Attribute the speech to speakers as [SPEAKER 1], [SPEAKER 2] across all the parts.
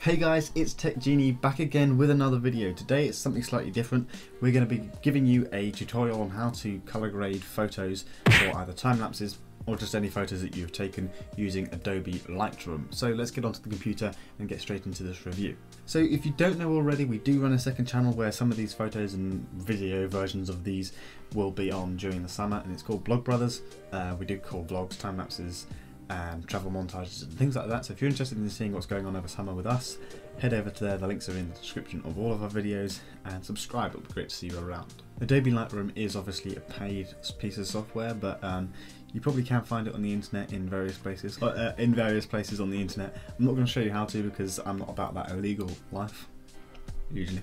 [SPEAKER 1] Hey guys, it's TechGenie back again with another video. Today it's something slightly different. We're going to be giving you a tutorial on how to color grade photos for either time lapses or just any photos that you've taken using Adobe Lightroom. So let's get onto the computer and get straight into this review. So if you don't know already, we do run a second channel where some of these photos and video versions of these will be on during the summer, and it's called Vlog Brothers. We do call vlogs, time lapses, and travel montages and things like that. So if you're interested in seeing what's going on over summer with us, head over to there. The links are in the description of all of our videos, and subscribe. It'll be great to see you around. Adobe Lightroom is obviously a paid piece of software, but you probably can find it on the internet in various places. On the internet. I'm not going to show you how to because I'm not about that illegal life usually.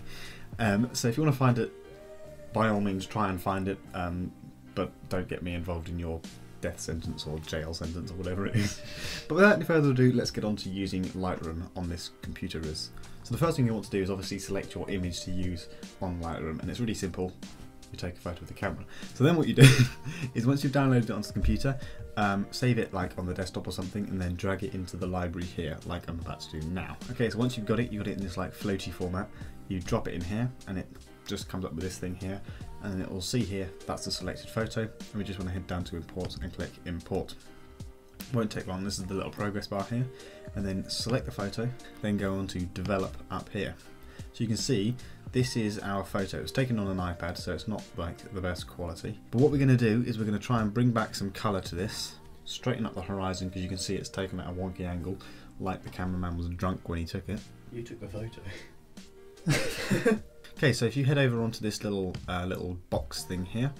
[SPEAKER 1] So if you want to find it, by all means try and find it, but don't get me involved in your death sentence or jail sentence or whatever it is. But without any further ado, let's get on to using Lightroom on this computer. So the first thing you want to do is obviously select your image to use on Lightroom, and it's really simple. You take a photo with the camera. So then what you do is once you've downloaded it onto the computer, save it like on the desktop or something, and then drag it into the library here like I'm about to do now. Okay, so once you've got it in this like floaty format, you drop it in here and it just comes up with this thing here, and it will see here that's the selected photo, and we just want to head down to import and click import. Won't take long. This is the little progress bar here, and then select the photo, then go on to develop up here. So you can see this is our photo. It's taken on an iPad, so it's not like the best quality, but what we're going to do is we're going to try and bring back some color to this, straighten up the horizon because you can see it's taken at a wonky angle like the cameraman was drunk when he took it.
[SPEAKER 2] You took the photo.
[SPEAKER 1] Okay, so if you head over onto this little box thing here,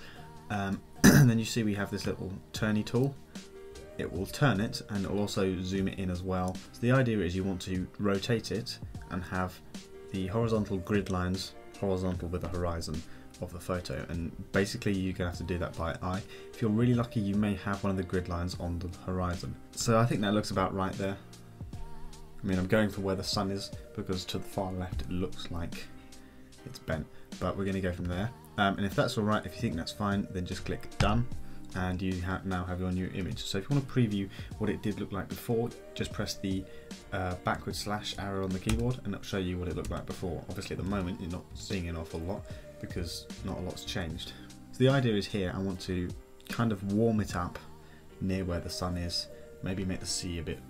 [SPEAKER 1] and then you see we have this little turny tool. It will turn it, and it will also zoom it in as well. So the idea is you want to rotate it and have the horizontal grid lines horizontal with the horizon of the photo, and basically you're going to have to do that by eye. If you're really lucky, you may have one of the grid lines on the horizon. So I think that looks about right there. I mean, I'm going for where the sun is because to the far left it looks like it's bent, but we're going to go from there. And if that's alright, if you think that's fine, then just click done, and you now have your new image. So if you want to preview what it did look like before, just press the backward slash arrow on the keyboard and it'll show you what it looked like before. Obviously at the moment you're not seeing an awful lot because not a lot's changed. So the idea is here I want to kind of warm it up near where the sun is, maybe make the sea a bit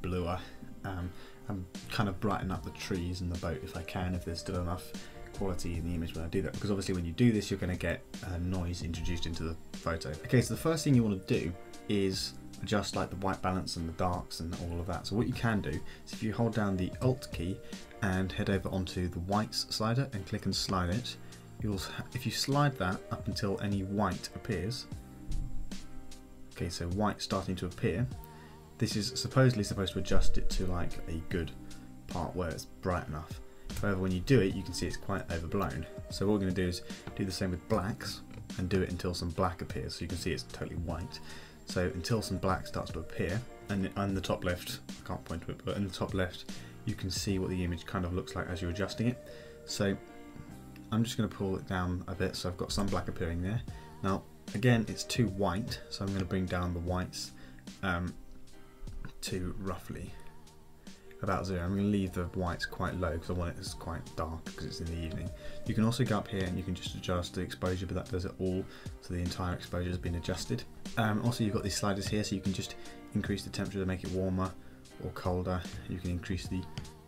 [SPEAKER 1] bluer, and kind of brighten up the trees and the boat if I can, if there's still enough quality in the image when I do that, because obviously when you do this you're going to get noise introduced into the photo. Okay, so the first thing you want to do is adjust like the white balance and the darks and all of that. So what you can do is if you hold down the Alt key and head over onto the whites slider and click and slide it, if you slide that up until any white appears, okay, so white starting to appear, this is supposedly supposed to adjust it to like a good part where it's bright enough. However, when you do it, you can see it's quite overblown. So what we're going to do is do the same with blacks and do it until some black appears. So you can see it's totally white. So until some black starts to appear, and on the top left, I can't point to it, but in the top left, you can see what the image kind of looks like as you're adjusting it. So I'm just going to pull it down a bit, so I've got some black appearing there. Now, again, it's too white, so I'm going to bring down the whites to roughly about 0. I'm going to leave the whites quite low because I want it as quite dark because it's in the evening. You can also go up here and you can just adjust the exposure, but that does it all, so the entire exposure has been adjusted. Also you've got these sliders here, so you can just increase the temperature to make it warmer or colder. You can increase the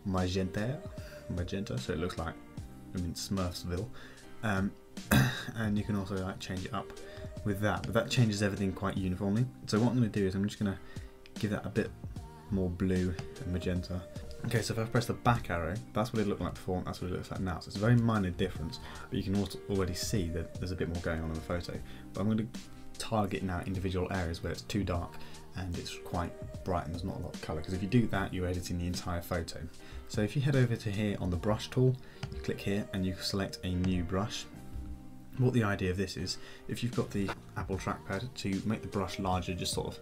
[SPEAKER 1] magenta, so it looks like Smurfsville, and you can also like change it up with that, but that changes everything quite uniformly. So what I'm going to do is I'm just going to give that a bit more blue and magenta. Okay, so if I press the back arrow, that's what it looked like before and that's what it looks like now. So it's a very minor difference, but you can also already see that there's a bit more going on in the photo. But I'm going to target now individual areas where it's too dark and it's quite bright and there's not a lot of colour, because if you do that you're editing the entire photo. So if you head over to here on the brush tool, you click here and you select a new brush. What the idea of this is, if you've got the Apple trackpad, to make the brush larger, just sort of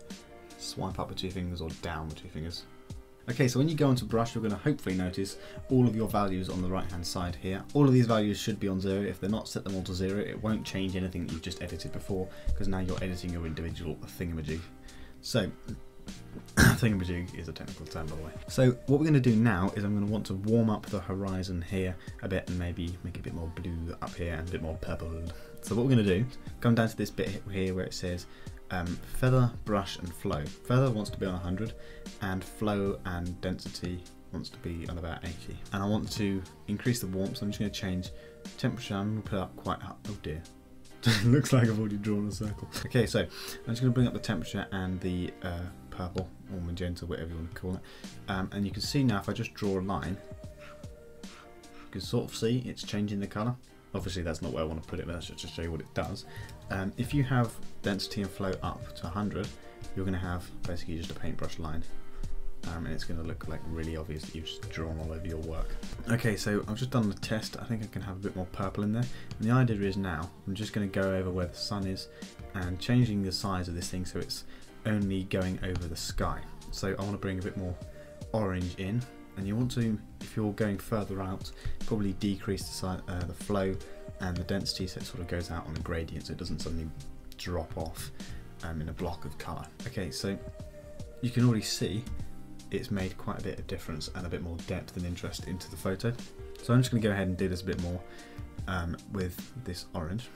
[SPEAKER 1] swipe up with 2 fingers or down with 2 fingers. Okay, so when you go into brush, you're going to hopefully notice all of your values on the right hand side here. All of these values should be on 0. If they're not, set them all to 0. It won't change anything that you've just edited before, because now you're editing your individual thingamajig. So Thingamajig is a technical term, by the way. So what we're going to do now is I'm going to want to warm up the horizon here a bit and maybe make it a bit more blue up here and a bit more purple. So what we're going to do, come down to this bit here where it says feather, brush and flow. Feather wants to be on 100 and flow and density wants to be on about 80. And I want to increase the warmth, so I'm just going to change temperature. I'm going to put up quite up. Oh dear. Looks like I've already drawn a circle. Okay, so I'm just going to bring up the temperature and the purple or magenta, whatever you want to call it. And you can see now if I just draw a line, you can sort of see it's changing the colour. Obviously that's not where I want to put it, but that's just to show you what it does. If you have density and flow up to 100, you're going to have basically just a paintbrush line. And it's going to look like really obvious that you've just drawn all over your work. Okay, so I've just done the test. I think I can have a bit more purple in there. And the idea is now, I'm just going to go over where the sun is and changing the size of this thing so it's only going over the sky. So I want to bring a bit more orange in. And you want to, if you're going further out, probably decrease the size, the flow and the density so it sort of goes out on a gradient so it doesn't suddenly drop off in a block of colour. Okay, so you can already see it's made quite a bit of difference and a bit more depth and interest into the photo. So I'm just going to go ahead and do this a bit more with this orange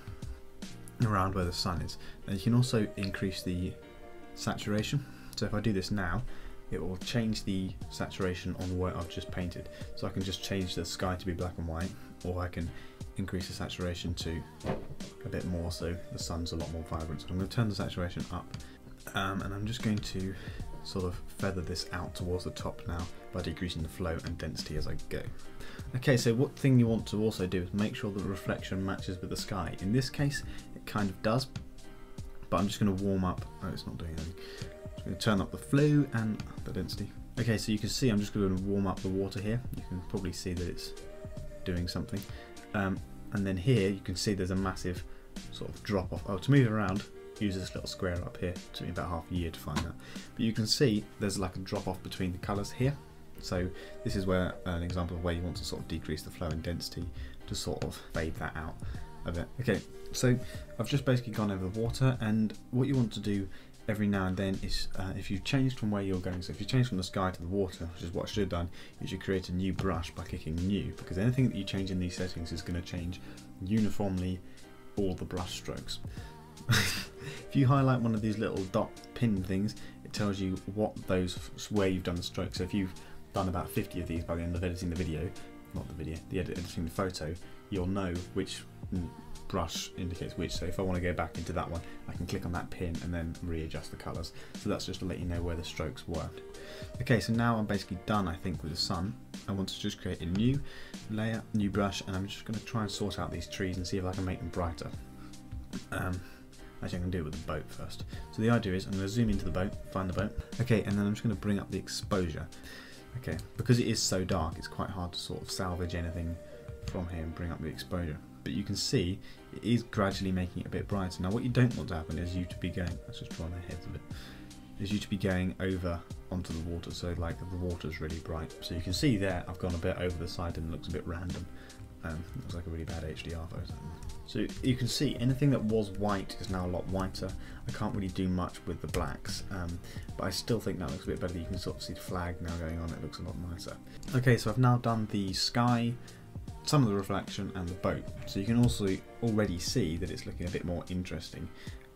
[SPEAKER 1] around where the sun is. And you can also increase the saturation. So if I do this now, it will change the saturation on where I've just painted. So I can just change the sky to be black and white, or I can increase the saturation to a bit more so the sun's a lot more vibrant. So I'm going to turn the saturation up and I'm just going to sort of feather this out towards the top now by decreasing the flow and density as I go. Okay, so what thing you want to also do is make sure that the reflection matches with the sky. In this case it kind of does, but I'm just going to warm up. Oh, it's not doing anything. I'm just going to turn up the flow and the density. Okay, so you can see I'm just going to warm up the water here. You can probably see that it's doing something. And then here you can see there's a massive sort of drop off. Oh, to move it around, use this little square up here. It took me about half a year to find that. But you can see there's like a drop off between the colours here. So this is where an example of where you want to sort of decrease the flow and density to sort of fade that out a bit. Okay, so I've just basically gone over the water, and what you want to do every now and then is if you've changed from where you're going, so if you change from the sky to the water, which is what I should have done, you should create a new brush by clicking new, because anything that you change in these settings is going to change uniformly all the brush strokes. If you highlight one of these little dot pin things, it tells you what those, where you've done the stroke. So if you've done about 50 of these by the end of editing the video, not the video, editing the photo, you'll know which brush indicates which. So if I want to go back into that one, I can click on that pin and then readjust the colours. So that's just to let you know where the strokes were. Okay, so now I'm basically done, I think, with the sun. I want to just create a new layer, new brush, and I'm just going to try and sort out these trees and see if I can make them brighter. Actually, I'm going to do it with the boat first. So the idea is I'm going to zoom into the boat, find the boat. Okay, and then I'm just going to bring up the exposure. Okay, because it is so dark, it's quite hard to sort of salvage anything from here and bring up the exposure. But you can see it is gradually making it a bit brighter. Now what you don't want to happen is you to be going, let's just draw their heads a bit, is you to be going over onto the water, so like the water's really bright. So you can see there I've gone a bit over the side and it looks a bit random. Looks like a really bad HDR photo. So you can see anything that was white is now a lot whiter. I can't really do much with the blacks, but I still think that looks a bit better. You can sort of see the flag now going on, it looks a lot nicer. Okay, so I've now done the sky, some of the reflection and the boat. So you can also already see that it's looking a bit more interesting.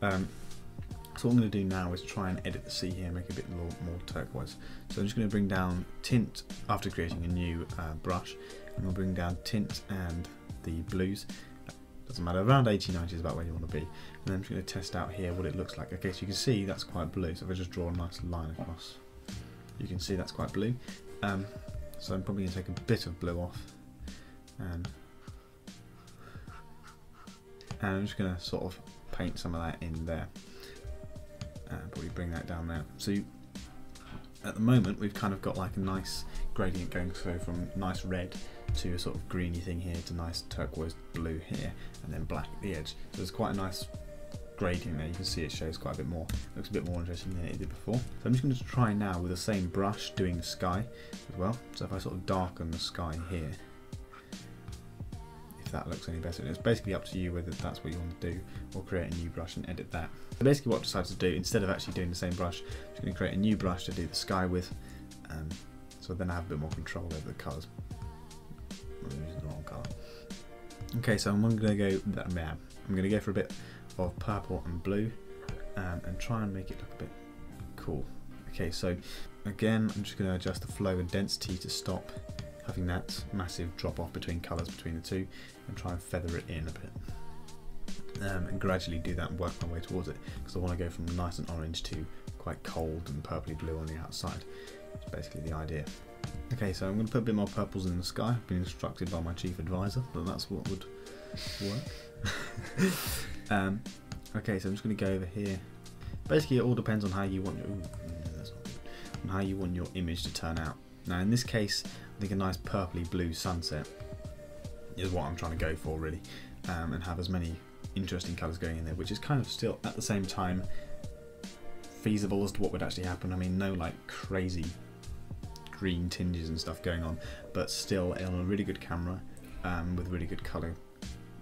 [SPEAKER 1] So what I'm going to do now is try and edit the sea here, make it a bit more turquoise. So I'm just going to bring down tint after creating a new brush, and we'll bring down tint and the blues. Doesn't matter, around 80-90 is about where you want to be. And then I'm just going to test out here what it looks like. Okay, so you can see that's quite blue. So if I just draw a nice line across, you can see that's quite blue. So I'm probably going to take a bit of blue off, and I'm just going to sort of paint some of that in there. And probably bring that down there. So at the moment we've kind of got like a nice gradient going through from nice red to a sort of greeny thing here to nice turquoise blue here, and then black at the edge. So there's quite a nice gradient there. You can see it shows quite a bit more, looks a bit more interesting than it did before. So I'm just going to try now with the same brush doing the sky as well. So if I sort of darken the sky here, if that looks any better. And it's basically up to you whether that's what you want to do, or create a new brush and edit that. So basically what I've decided to do, instead of actually doing the same brush, I'm just going to create a new brush to do the sky with, so then I have a bit more control over the colours. I'm using the wrong colour. Okay, so I'm going to go for a bit of purple and blue, and try and make it look a bit cool. Okay, so again, I'm just going to adjust the flow and density to stop having that massive drop off between colours between the two, and try and feather it in a bit, and gradually do that and work my way towards it, because I want to go from nice and orange to quite cold and purpley blue on the outside. It's basically the idea. Okay, so I'm going to put a bit more purples in the sky. I've been instructed by my chief advisor that that's what would work. Okay, so I'm just going to go over here. Basically, it all depends on how you want your image to turn out. Now, in this case, I think a nice purpley blue sunset is what I'm trying to go for, really, and have as many interesting colours going in there, which is kind of still at the same time feasible as to what would actually happen. I mean, no like crazy green tinges and stuff going on, but still on a really good camera with really good colour,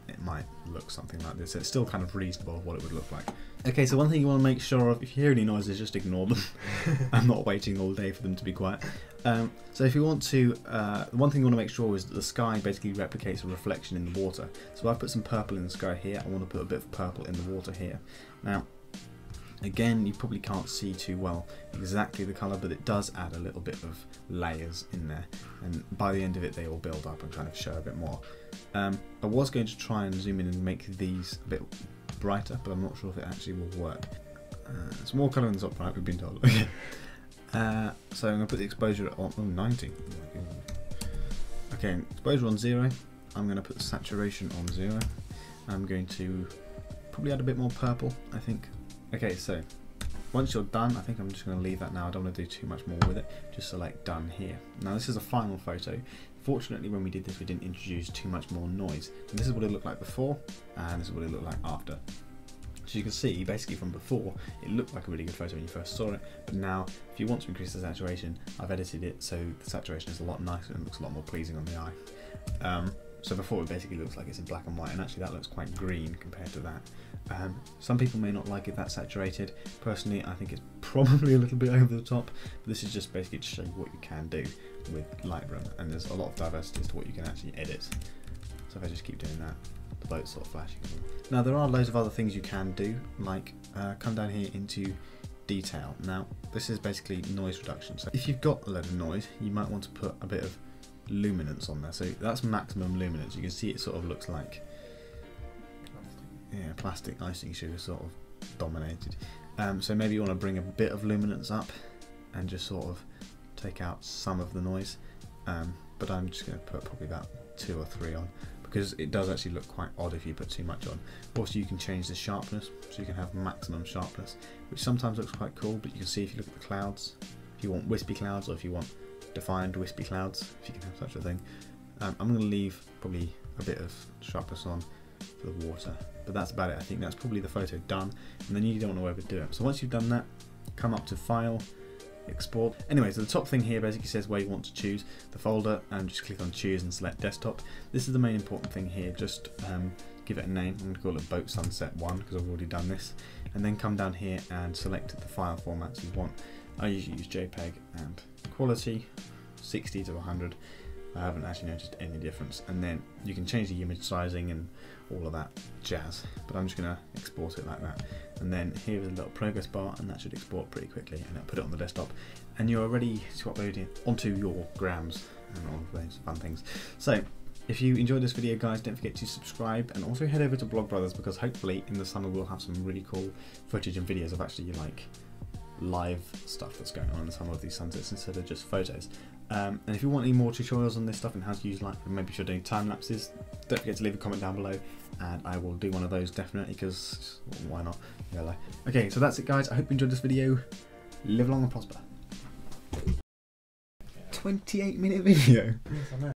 [SPEAKER 1] it might look something like this. It's still kind of reasonable what it would look like. Okay, so one thing you want to make sure of, if you hear any noises, just ignore them. I'm not waiting all day for them to be quiet. So if you want to, the one thing you want to make sure is that the sky basically replicates a reflection in the water. So I've put some purple in the sky here. I want to put a bit of purple in the water here. Now, again, you probably can't see too well exactly the colour, but it does add a little bit of layers in there, and by the end of it they all build up and kind of show a bit more. I was going to try and zoom in and make these a bit brighter, but I'm not sure if it actually will work. It's more colour in the top right, we've been told. Okay. So I'm going to put the exposure on 90. Okay, exposure on 0. I'm going to put saturation on 0. I'm going to probably add a bit more purple, I think. Okay, so once you're done, I think I'm just going to leave that now. I don't want to do too much more with it. Just select done here. Now this is a final photo. Fortunately, when we did this, we didn't introduce too much more noise. And this is what it looked like before, and this is what it looked like after. So you can see, basically from before, it looked like a really good photo when you first saw it, but now, if you want to increase the saturation, I've edited it so the saturation is a lot nicer and looks a lot more pleasing on the eye. So before it basically looks like it's in black and white, and actually that looks quite green compared to that. Some people may not like it that saturated. Personally, I think it's probably a little bit over the top, but this is just basically to show you what you can do with Lightroom, and there's a lot of diversity as to what you can actually edit. So if I just keep doing that, the boat's sort of flashing. Now there are loads of other things you can do, like come down here into detail. Now this is basically noise reduction. So if you've got a load of noise, you might want to put a bit of luminance on there. So that's maximum luminance. You can see it sort of looks like plastic icing sugar sort of dominated. So maybe you want to bring a bit of luminance up and just sort of take out some of the noise. But I'm just going to put probably about 2 or 3 on, because it does actually look quite odd if you put too much on. Also, you can change the sharpness, so you can have maximum sharpness, which sometimes looks quite cool, but you can see if you look at the clouds, if you want wispy clouds, or if you want defined wispy clouds, if you can have such a thing. I'm going to leave probably a bit of sharpness on for the water, but that's about it. I think that's probably the photo done, and then you don't want to overdo it. So once you've done that, come up to File, Export. Anyway, so the top thing here basically says where you want to choose the folder, and just click on Choose and select Desktop. This is the main important thing here. Just give it a name. I'm going to call it Boat Sunset 1 because I've already done this, and then come down here and select the file formats you want. I usually use JPEG, and quality 60 to 100. I haven't actually noticed any difference, and then you can change the image sizing and all of that jazz, but I'm just going to export it like that. And then here is a little progress bar, and that should export pretty quickly, and I'll put it on the desktop, and you're ready to upload it onto your grams and all of those fun things. So if you enjoyed this video, guys, don't forget to subscribe, and also head over to Blog Brothers, because hopefully in the summer we'll have some really cool footage and videos of actually like live stuff that's going on in some of these sunsets instead of just photos. And if you want any more tutorials on this stuff and how to use Lightroom, maybe if you're doing time lapses, don't forget to leave a comment down below, and I will do one of those definitely, because why not? Okay, so that's it, guys. I hope you enjoyed this video. Live long and prosper. 28-minute video.